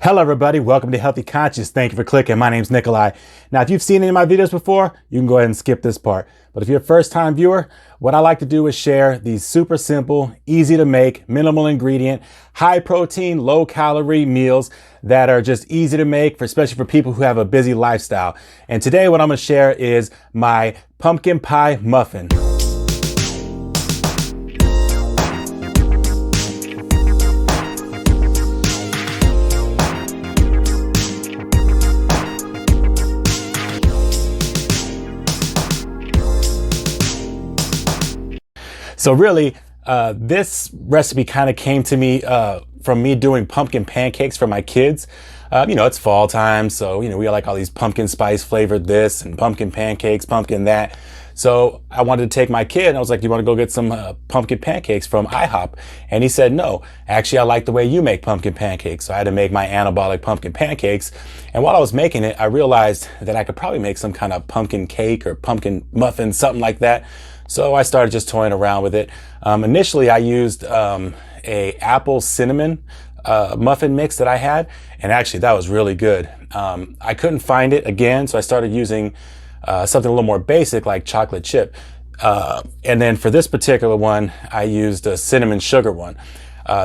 Hello everybody, welcome to Healthy Conscious. Thank you for clicking. My name's Nikolai. Now, if you've seen any of my videos before, you can go ahead and skip this part. But if you're a first time viewer, what I like to do is share these super simple, easy to make, minimal ingredient, high protein, low calorie meals that are just easy to make, especially for people who have a busy lifestyle. And today what I'm gonna share is my pumpkin pie muffin. So really, this recipe kind of came to me from me doing pumpkin pancakes for my kids. It's fall time, so, we like all these pumpkin spice flavored this and pumpkin pancakes, pumpkin that. So I wanted to take my kid and I was like, do you want to go get some pumpkin pancakes from IHOP? And he said, no, actually, I like the way you make pumpkin pancakes. So I had to make my anabolic pumpkin pancakes. And while I was making it, I realized that I could probably make some kind of pumpkin cake or pumpkin muffin, something like that. So I started just toying around with it. Initially, I used a apple cinnamon muffin mix that I had, and actually that was really good. I couldn't find it again, so I started using something a little more basic like chocolate chip. And then for this particular one, I used a cinnamon sugar one.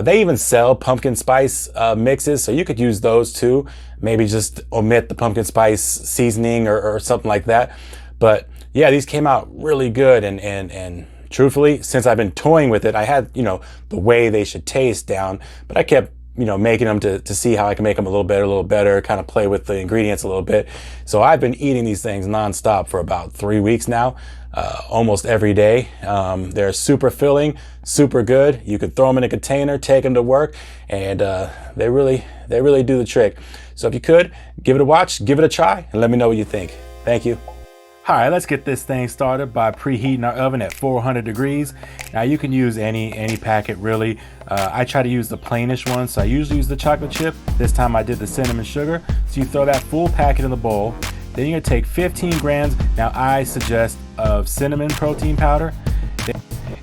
They even sell pumpkin spice mixes, so you could use those too. Maybe just omit the pumpkin spice seasoning or something like that. But yeah, these came out really good, and truthfully, since I've been toying with it, I had, the way they should taste down, but I kept, making them to see how I can make them a little better, kind of play with the ingredients a little bit. So I've been eating these things nonstop for about 3 weeks now, almost every day. They're super filling, super good. You could throw them in a container, take them to work, and they really do the trick. So if you could, give it a watch, give it a try, and let me know what you think. Thank you. All right, let's get this thing started by preheating our oven at 400 degrees. Now you can use any packet really. I try to use the plainish one, so I usually use the chocolate chip. This time I did the cinnamon sugar. So you throw that full packet in the bowl. Then you're gonna take 15 grams, now I suggest, of cinnamon protein powder.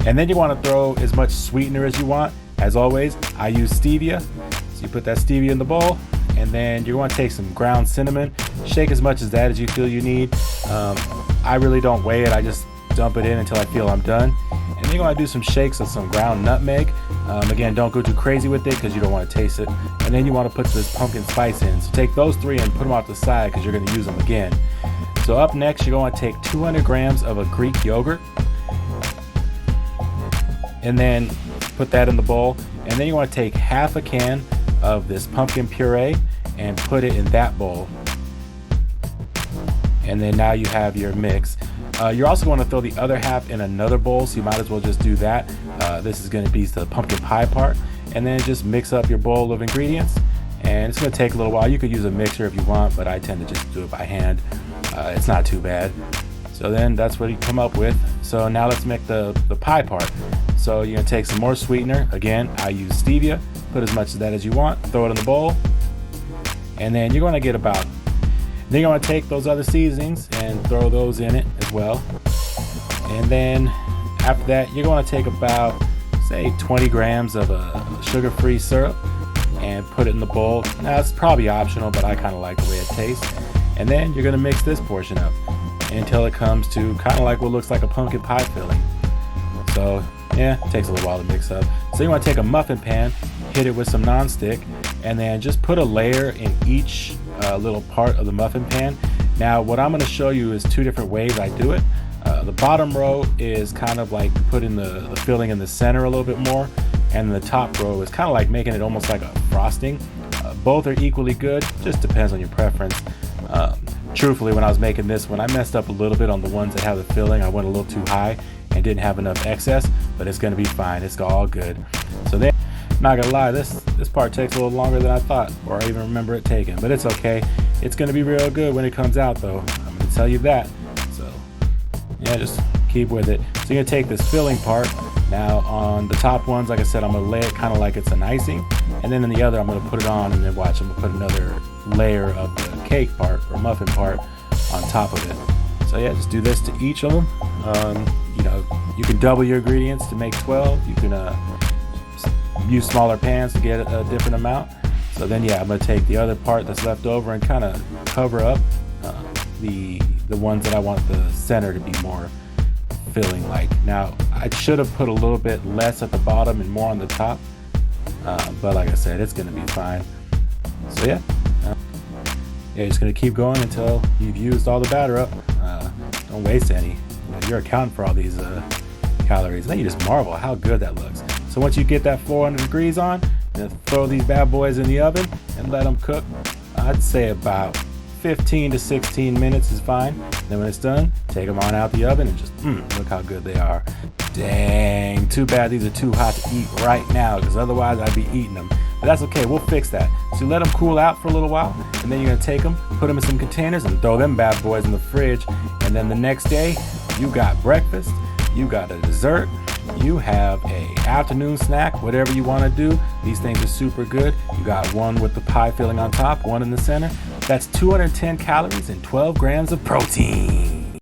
And then you wanna throw as much sweetener as you want. As always, I use stevia. So you put that stevia in the bowl, and then you're going to take some ground cinnamon, shake as much of that as you feel you need. I really don't weigh it, I just dump it in until I feel I'm done. And then you're going to do some shakes of some ground nutmeg. Again, don't go too crazy with it because you don't want to taste it. And then you want to put this pumpkin spice in. So take those three and put them off the side because you're going to use them again. So up next, you're going to take 200 grams of a Greek yogurt. And then put that in the bowl. And then you want to take half a can of this pumpkin puree and put it in that bowl. And then now you have your mix. You're also going to throw the other half in another bowl, so you might as well just do that. This is going to be the pumpkin pie part. And then just mix up your bowl of ingredients. And it's going to take a little while. You could use a mixer if you want, but I tend to just do it by hand. It's not too bad. So then that's what you come up with. So now let's make the pie part. So you're going to take some more sweetener. Again, I use stevia. Put as much of that as you want, throw it in the bowl, and then you're going to get then you're going to take those other seasonings and throw those in it as well. And then after that, you're going to take about, say, 20 grams of a sugar-free syrup and put it in the bowl. Now, it's probably optional, but I kind of like the way it tastes. And then you're going to mix this portion up until it comes to kind of like what looks like a pumpkin pie filling. So yeah, it takes a little while to mix up. So you want to take a muffin pan, hit it with some nonstick, and then just put a layer in each little part of the muffin pan. Now what I'm going to show you is two different ways I do it. The bottom row is kind of like putting the filling in the center a little bit more, and the top row is kind of like making it almost like a frosting. Both are equally good, just depends on your preference. Truthfully, when I was making this one, I messed up a little bit on the ones that have the filling. I went a little too high and didn't have enough excess, but it's gonna be fine. It's all good. So then, not gonna lie, this part takes a little longer than I thought, or I even remember it taking, but it's okay. It's gonna be real good when it comes out though. I'm gonna tell you that. So yeah, just keep with it. So you're gonna take this filling part. Now on the top ones, like I said, I'm gonna lay it kind of like it's an icing, and then in the other, I'm gonna put it on, and then watch, I'm gonna put another layer of the cake part or muffin part on top of it. So yeah, just do this to each of them. You can double your ingredients to make 12. You can use smaller pans to get a different amount. So then, yeah, I'm gonna take the other part that's left over and kind of cover up the ones that I want the center to be more filling like. Now, I should have put a little bit less at the bottom and more on the top, but like I said, it's gonna be fine. So yeah, just gonna keep going until you've used all the batter up. Don't waste any. You're accounting for all these calories. Then you just marvel how good that looks. So once you get that 400 degrees on, then throw these bad boys in the oven and let them cook. I'd say about 15 to 16 minutes is fine. Then when it's done, take them on out the oven and just look how good they are. Dang, too bad these are too hot to eat right now, because otherwise I'd be eating them. But that's okay, we'll fix that. So let them cool out for a little while, and then you're gonna take them, put them in some containers, and throw them bad boys in the fridge. And then the next day, you got breakfast, you got a dessert, you have a afternoon snack, whatever you want to do. These things are super good. You got one with the pie filling on top, one in the center. That's 210 calories and 12 grams of protein.